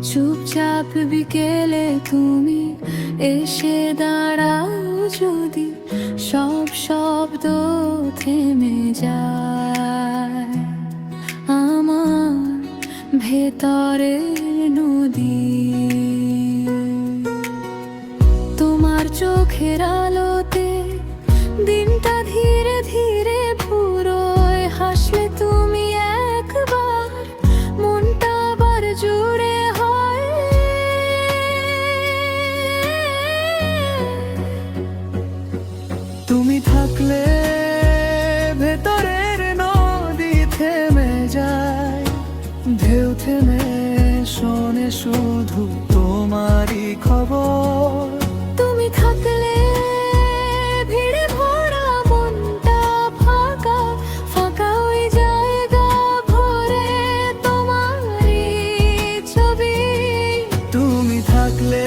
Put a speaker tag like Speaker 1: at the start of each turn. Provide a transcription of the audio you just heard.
Speaker 1: চুপচাপ বিকেলে তুমি এসে দাঁড়াও, যদি সব শব্দ থেমে যায়, আমার ভেতরের নদী। তোমার চোখের আলোতে দিনটা ধীরে ধীরে ফুরোয়, হাসলে তুমি একবার মনটা আবার জুড়ে হয়।
Speaker 2: তুমি থাকলে ভেতরের নদী থেমে যায়, ঢেউ থেমে শোনে শুধু তোমারই খবর।
Speaker 1: তুমি থাকলে ভিড়ে ভরা মনটা ফাঁকা ফাঁকা ওই জায়গা ভরে তোমারই ছবি।
Speaker 2: তুমি থাকলে